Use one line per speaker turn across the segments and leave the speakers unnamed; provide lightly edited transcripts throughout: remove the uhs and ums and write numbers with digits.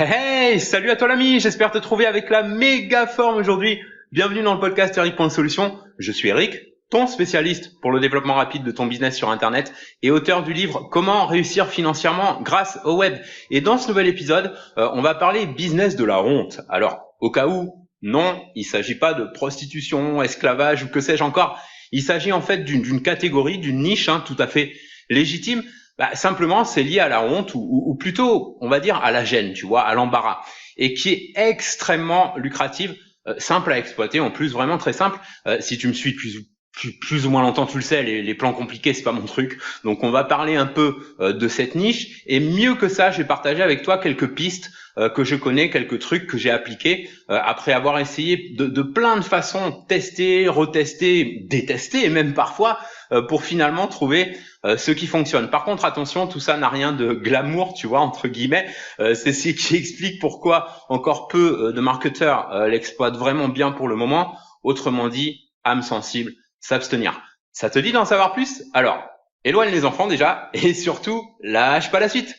Hey, salut à toi l'ami, j'espère te trouver avec la méga forme aujourd'hui. Bienvenue dans le podcast Eric.solution. Je suis Eric, ton spécialiste pour le développement rapide de ton business sur Internet et auteur du livre Comment réussir financièrement grâce au web. Et dans ce nouvel épisode, on va parler business de la honte. Alors, au cas où, non, il s'agit pas de prostitution, esclavage ou que sais-je encore. Il s'agit en fait d'une catégorie, d'une niche tout à fait légitime. Simplement, c'est lié à la honte ou plutôt, on va dire, à la gêne, tu vois, à l'embarras, et qui est extrêmement lucrative, simple à exploiter, en plus vraiment très simple. Si tu me suis plus ou moins longtemps, tu le sais, les plans compliqués, c'est pas mon truc. Donc, on va parler un peu de cette niche, et mieux que ça, je vais partager avec toi quelques pistes que je connais, quelques trucs que j'ai appliqués après avoir essayé de plein de façons, tester, retester, détester, et même parfois pour finalement trouver ce qui fonctionne. Par contre, attention, tout ça n'a rien de glamour, tu vois, entre guillemets. C'est ce qui explique pourquoi encore peu de marketeurs l'exploitent vraiment bien pour le moment. Autrement dit, âme sensible, s'abstenir. Ça te dit d'en savoir plus? Alors, éloigne les enfants déjà et surtout, lâche pas la suite.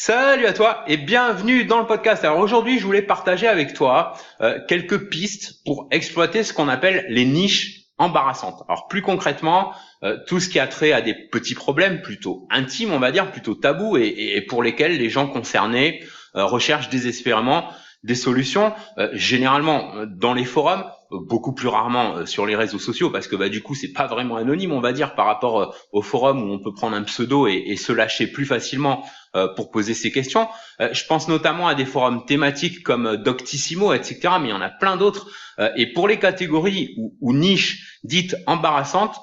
Salut à toi et bienvenue dans le podcast. Alors aujourd'hui, je voulais partager avec toi quelques pistes pour exploiter ce qu'on appelle les niches embarrassantes. Alors plus concrètement, tout ce qui a trait à des petits problèmes plutôt intimes, on va dire, plutôt tabous et pour lesquels les gens concernés recherchent désespérément des solutions, généralement dans les forums, beaucoup plus rarement sur les réseaux sociaux parce que du coup c'est pas vraiment anonyme, on va dire, par rapport au forum où on peut prendre un pseudo et se lâcher plus facilement pour poser ces questions. Je pense notamment à des forums thématiques comme Doctissimo, etc. Mais il y en a plein d'autres. Et pour les catégories ou niches dites embarrassantes,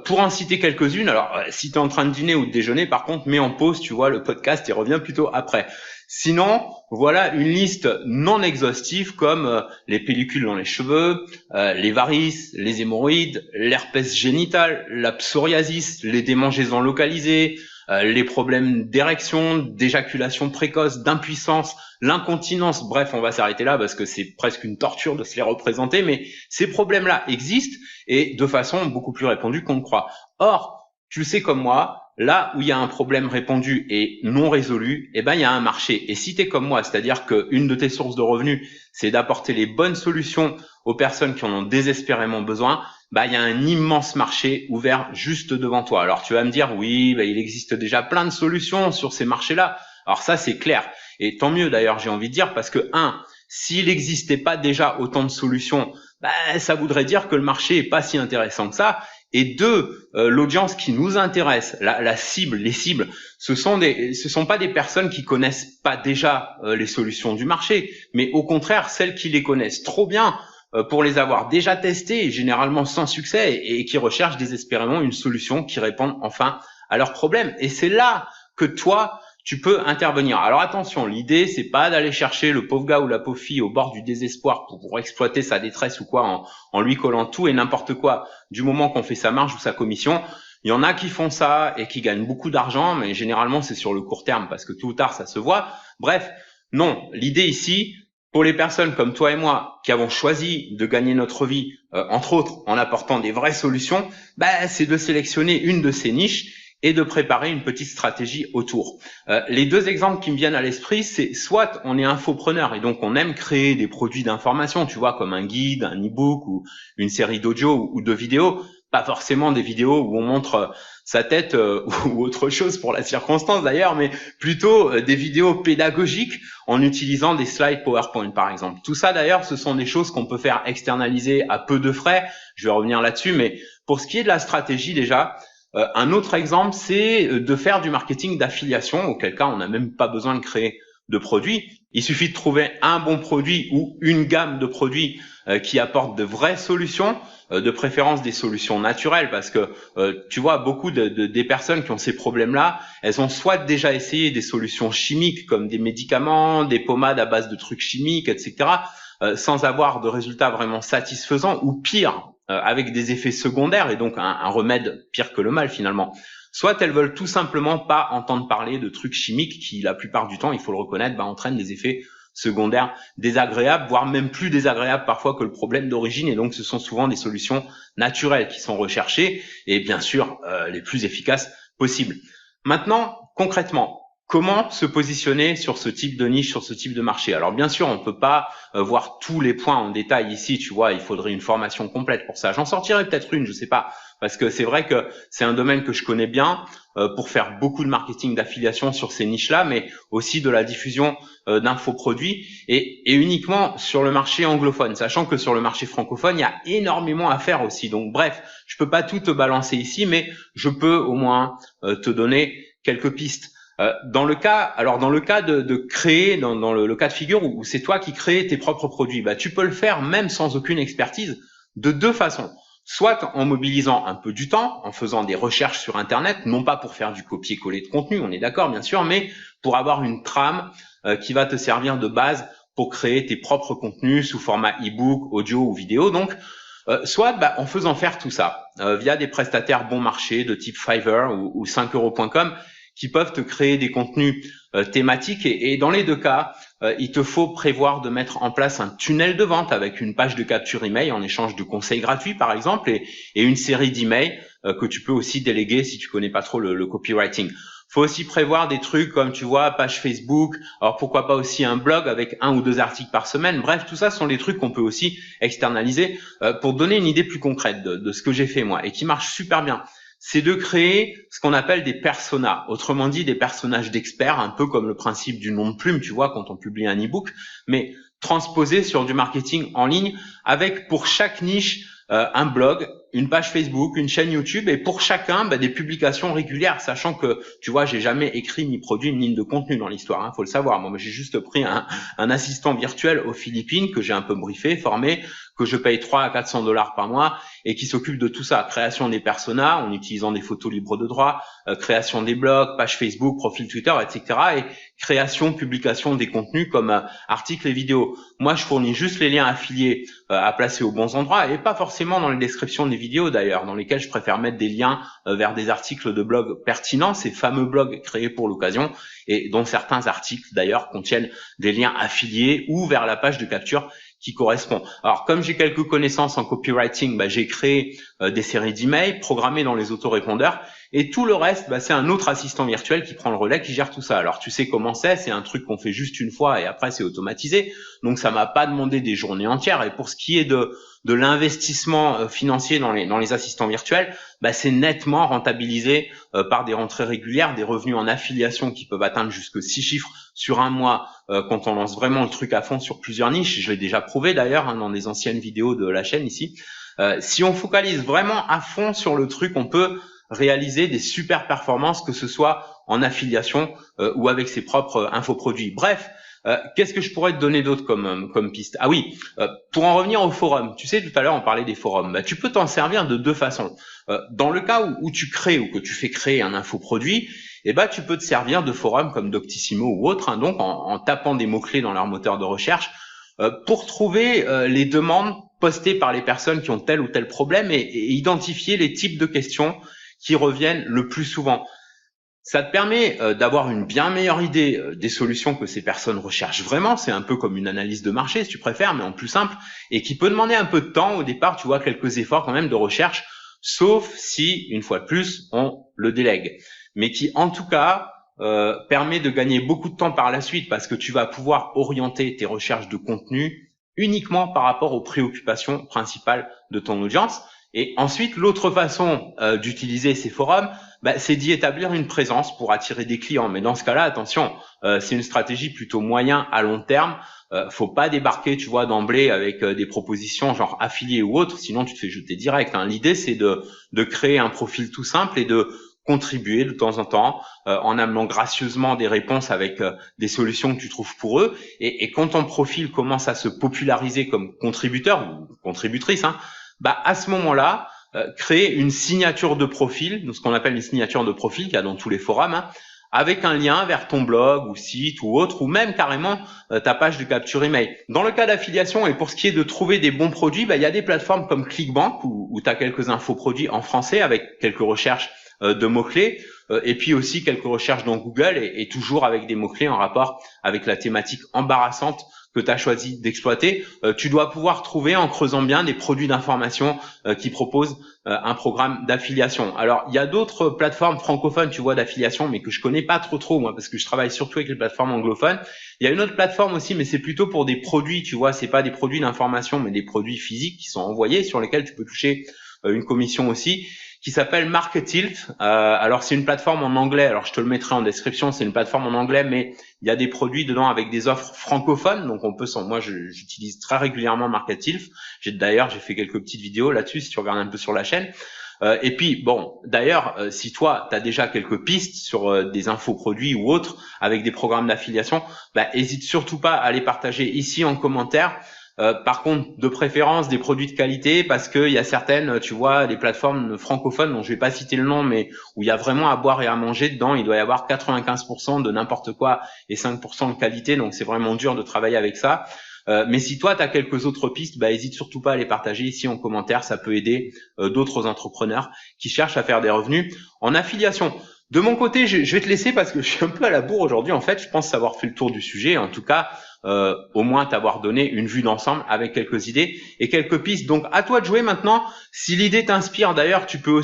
pour en citer quelques-unes, alors si tu es en train de dîner ou de déjeuner, par contre, mets en pause, tu vois, le podcast et reviens plutôt après. Sinon, voilà une liste non exhaustive comme les pellicules dans les cheveux, les varices, les hémorroïdes, l'herpès génital, la psoriasis, les démangeaisons localisées, les problèmes d'érection, d'éjaculation précoce, d'impuissance, l'incontinence. Bref, on va s'arrêter là parce que c'est presque une torture de se les représenter, mais ces problèmes-là existent et de façon beaucoup plus répandue qu'on ne croit. Or, tu le sais comme moi, là où il y a un problème répandu et non résolu, il y a un marché. Et si tu es comme moi, c'est-à-dire qu'une de tes sources de revenus, c'est d'apporter les bonnes solutions aux personnes qui en ont désespérément besoin, il y a un immense marché ouvert juste devant toi. Alors tu vas me dire, oui, il existe déjà plein de solutions sur ces marchés-là. Alors ça, c'est clair. Et tant mieux d'ailleurs, j'ai envie de dire, parce que s'il n'existait pas déjà autant de solutions, ça voudrait dire que le marché est pas si intéressant que ça. Et deux, l'audience qui nous intéresse, la cible, les cibles, ce sont pas des personnes qui connaissent pas déjà les solutions du marché, mais au contraire celles qui les connaissent trop bien pour les avoir déjà testées, généralement sans succès, et qui recherchent désespérément une solution qui réponde enfin à leurs problèmes. Et c'est là que toi, tu peux intervenir. Alors attention, l'idée, c'est pas d'aller chercher le pauvre gars ou la pauvre fille au bord du désespoir pour exploiter sa détresse ou quoi en lui collant tout et n'importe quoi du moment qu'on fait sa marge ou sa commission. Il y en a qui font ça et qui gagnent beaucoup d'argent, mais généralement, c'est sur le court terme parce que tôt ou tard, ça se voit. Bref, non, l'idée ici, pour les personnes comme toi et moi qui avons choisi de gagner notre vie, entre autres en apportant des vraies solutions, c'est de sélectionner une de ces niches et de préparer une petite stratégie autour. Les deux exemples qui me viennent à l'esprit, c'est soit on est infopreneur et donc on aime créer des produits d'information, tu vois, comme un guide, un e-book ou une série d'audio ou de vidéos, pas forcément des vidéos où on montre sa tête ou autre chose pour la circonstance d'ailleurs, mais plutôt des vidéos pédagogiques en utilisant des slides PowerPoint par exemple. Tout ça d'ailleurs, ce sont des choses qu'on peut faire externaliser à peu de frais. Je vais revenir là-dessus, mais pour ce qui est de la stratégie déjà, un autre exemple, c'est de faire du marketing d'affiliation, auquel cas on n'a même pas besoin de créer de produit. Il suffit de trouver un bon produit ou une gamme de produits qui apportent de vraies solutions, de préférence des solutions naturelles, parce que tu vois, beaucoup des personnes qui ont ces problèmes-là, elles ont soit déjà essayé des solutions chimiques comme des médicaments, des pommades à base de trucs chimiques, etc., sans avoir de résultats vraiment satisfaisants, ou pire, avec des effets secondaires et donc un remède pire que le mal finalement. Soit elles veulent tout simplement pas entendre parler de trucs chimiques qui, la plupart du temps, il faut le reconnaître, entraînent des effets secondaires désagréables, voire même plus désagréables parfois que le problème d'origine. Et donc, ce sont souvent des solutions naturelles qui sont recherchées et bien sûr les plus efficaces possibles. Maintenant, concrètement, comment se positionner sur ce type de niche, sur ce type de marché? Alors bien sûr, on ne peut pas voir tous les points en détail ici, tu vois, il faudrait une formation complète pour ça. J'en sortirai peut-être une, je sais pas, parce que c'est vrai que c'est un domaine que je connais bien pour faire beaucoup de marketing d'affiliation sur ces niches-là, mais aussi de la diffusion d'infoproduits et uniquement sur le marché anglophone, sachant que sur le marché francophone, il y a énormément à faire aussi. Donc bref, je peux pas tout te balancer ici, mais je peux au moins te donner quelques pistes. Dans le cas de créer, dans le cas de figure où c'est toi qui crées tes propres produits, bah, tu peux le faire même sans aucune expertise de deux façons. Soit en mobilisant un peu du temps, en faisant des recherches sur Internet, non pas pour faire du copier-coller de contenu, on est d'accord bien sûr, mais pour avoir une trame qui va te servir de base pour créer tes propres contenus sous format e-book, audio ou vidéo. Donc, soit en faisant faire tout ça via des prestataires bon marché de type Fiverr ou 5euros.com qui peuvent te créer des contenus thématiques et dans les deux cas, il te faut prévoir de mettre en place un tunnel de vente avec une page de capture email en échange de conseils gratuits par exemple et une série d'emails que tu peux aussi déléguer si tu connais pas trop le copywriting. Faut aussi prévoir des trucs comme tu vois page Facebook, alors pourquoi pas aussi un blog avec 1 ou 2 articles par semaine. Bref, tout ça sont des trucs qu'on peut aussi externaliser pour donner une idée plus concrète de ce que j'ai fait moi et qui marche super bien. C'est de créer ce qu'on appelle des personas, autrement dit des personnages d'experts, un peu comme le principe du nom de plume, tu vois, quand on publie un e-book, mais transposé sur du marketing en ligne avec pour chaque niche un blog, une page Facebook, une chaîne YouTube et pour chacun des publications régulières, sachant que tu vois, j'ai jamais écrit ni produit une ligne de contenu dans l'histoire, hein, faut le savoir. Moi, j'ai juste pris un assistant virtuel aux Philippines que j'ai un peu briefé, formé, que je paye 300 à 400 $ par mois et qui s'occupe de tout ça, création des personas en utilisant des photos libres de droit, création des blogs, pages Facebook, profil Twitter, etc. et création, publication des contenus comme articles et vidéos. Moi, je fournis juste les liens affiliés à placer aux bons endroits et pas forcément dans les descriptions des vidéos d'ailleurs, dans lesquelles je préfère mettre des liens vers des articles de blog pertinents, ces fameux blogs créés pour l'occasion et dont certains articles d'ailleurs contiennent des liens affiliés ou vers la page de capture qui correspond. Alors, comme j'ai quelques connaissances en copywriting, j'ai créé des séries d'emails programmées dans les autorépondeurs et tout le reste, c'est un autre assistant virtuel qui prend le relais, qui gère tout ça. Alors, tu sais comment c'est un truc qu'on fait juste une fois et après c'est automatisé. Donc, ça m'a pas demandé des journées entières. Et pour ce qui est de l'investissement financier dans les assistants virtuels, c'est nettement rentabilisé par des rentrées régulières, des revenus en affiliation qui peuvent atteindre jusque 6 chiffres sur un mois quand on lance vraiment le truc à fond sur plusieurs niches. Je l'ai déjà prouvé d'ailleurs dans des anciennes vidéos de la chaîne ici. Si on focalise vraiment à fond sur le truc, on peut réaliser des super performances, que ce soit en affiliation ou avec ses propres infoproduits. Bref, qu'est-ce que je pourrais te donner d'autre comme piste? Ah oui, pour en revenir au forum, tu sais, tout à l'heure on parlait des forums. Tu peux t'en servir de deux façons. Dans le cas où tu crées ou que tu fais créer un infoproduit, tu peux te servir de forums comme Doctissimo ou autres, donc en tapant des mots-clés dans leur moteur de recherche pour trouver les demandes postées par les personnes qui ont tel ou tel problème et identifier les types de questions qui reviennent le plus souvent. Ça te permet d'avoir une bien meilleure idée des solutions que ces personnes recherchent vraiment. C'est un peu comme une analyse de marché, si tu préfères, mais en plus simple, et qui peut demander un peu de temps au départ, tu vois, quelques efforts quand même de recherche, sauf si, une fois de plus, on le délègue. Mais qui, en tout cas, permet de gagner beaucoup de temps par la suite, parce que tu vas pouvoir orienter tes recherches de contenu uniquement par rapport aux préoccupations principales de ton audience. Et ensuite, l'autre façon d'utiliser ces forums, c'est d'y établir une présence pour attirer des clients. Mais dans ce cas-là, attention, c'est une stratégie plutôt moyen à long terme. Faut pas débarquer, tu vois, d'emblée avec des propositions genre affiliés ou autres, sinon tu te fais jeter direct. L'idée, c'est de créer un profil tout simple et de contribuer de temps en temps en amenant gracieusement des réponses avec des solutions que tu trouves pour eux. Et quand ton profil commence à se populariser comme contributeur ou contributrice, à ce moment-là, créer une signature de profil, ce qu'on appelle une signature de profil qu'il y a dans tous les forums, avec un lien vers ton blog ou site ou autre, ou même carrément ta page de capture email. Dans le cas d'affiliation et pour ce qui est de trouver des bons produits, il y a des plateformes comme ClickBank où tu as quelques infoproduits en français avec quelques recherches de mots-clés, et puis aussi quelques recherches dans Google et toujours avec des mots-clés en rapport avec la thématique embarrassante que tu as choisi d'exploiter. Tu dois pouvoir trouver en creusant bien des produits d'information qui proposent un programme d'affiliation. Alors, il y a d'autres plateformes francophones, tu vois, d'affiliation, mais que je connais pas trop moi, parce que je travaille surtout avec les plateformes anglophones. Il y a une autre plateforme aussi, mais c'est plutôt pour des produits, tu vois, c'est pas des produits d'information, mais des produits physiques qui sont envoyés, sur lesquels tu peux toucher une commission aussi, qui s'appelle Marketilf. Alors c'est une plateforme en anglais, alors je te le mettrai en description, c'est une plateforme en anglais, mais il y a des produits dedans avec des offres francophones, donc on peut moi j'utilise très régulièrement Marketilf. J'ai fait quelques petites vidéos là-dessus si tu regardes un peu sur la chaîne. Et puis bon, d'ailleurs, si toi tu as déjà quelques pistes sur des infoproduits ou autres avec des programmes d'affiliation, hésite surtout pas à les partager ici en commentaire. Par contre, de préférence, des produits de qualité, parce que il y a certaines, tu vois, les plateformes francophones, dont je vais pas citer le nom, mais où il y a vraiment à boire et à manger dedans, il doit y avoir 95% de n'importe quoi et 5% de qualité, donc c'est vraiment dur de travailler avec ça. Mais si toi, tu as quelques autres pistes, hésite surtout pas à les partager ici en commentaire, ça peut aider d'autres entrepreneurs qui cherchent à faire des revenus en affiliation. De mon côté, je vais te laisser parce que je suis un peu à la bourre aujourd'hui. En fait, je pense avoir fait le tour du sujet. En tout cas, au moins t'avoir donné une vue d'ensemble avec quelques idées et quelques pistes. Donc, à toi de jouer maintenant. Si l'idée t'inspire, d'ailleurs, tu peux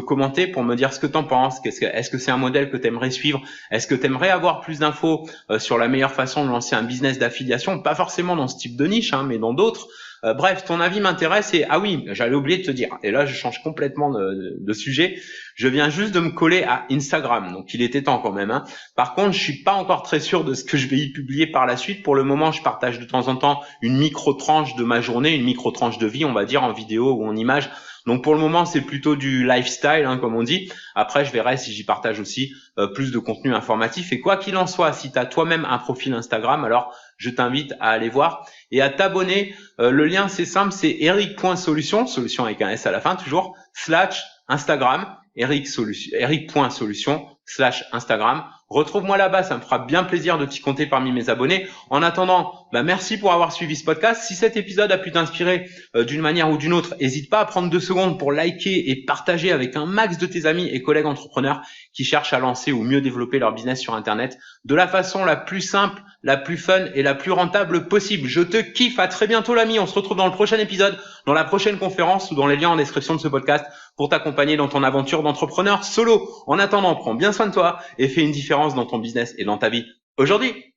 commenter pour me dire ce que t'en penses. Est-ce que c'est un modèle que t'aimerais suivre? Est-ce que t'aimerais avoir plus d'infos sur la meilleure façon de lancer un business d'affiliation? Pas forcément dans ce type de niche, mais dans d'autres. Bref, ton avis m'intéresse et oui, j'allais oublier de te dire. Et là, je change complètement de sujet. Je viens juste de me coller à Instagram, donc il était temps quand même. Par contre, je suis pas encore très sûr de ce que je vais y publier par la suite. Pour le moment, je partage de temps en temps une micro-tranche de ma journée, une micro-tranche de vie, on va dire, en vidéo ou en image. Donc pour le moment, c'est plutôt du lifestyle, comme on dit. Après, je verrai si j'y partage aussi plus de contenu informatif. Et quoi qu'il en soit, si tu as toi-même un profil Instagram, alors je t'invite à aller voir et à t'abonner. Le lien, c'est simple, c'est eric.solution, solution avec un S à la fin toujours, /Instagram, eric.solution/Instagram. Retrouve-moi là-bas, ça me fera bien plaisir de t'y compter parmi mes abonnés. En attendant, merci pour avoir suivi ce podcast. Si cet épisode a pu t'inspirer d'une manière ou d'une autre, n'hésite pas à prendre 2 secondes pour liker et partager avec un max de tes amis et collègues entrepreneurs qui cherchent à lancer ou mieux développer leur business sur Internet de la façon la plus simple, la plus fun et la plus rentable possible. Je te kiffe. À très bientôt l'ami. On se retrouve dans le prochain épisode, dans la prochaine conférence ou dans les liens en description de ce podcast pour t'accompagner dans ton aventure d'entrepreneur solo. En attendant, prends bien soin de toi et fais une différence dans ton business et dans ta vie aujourd'hui.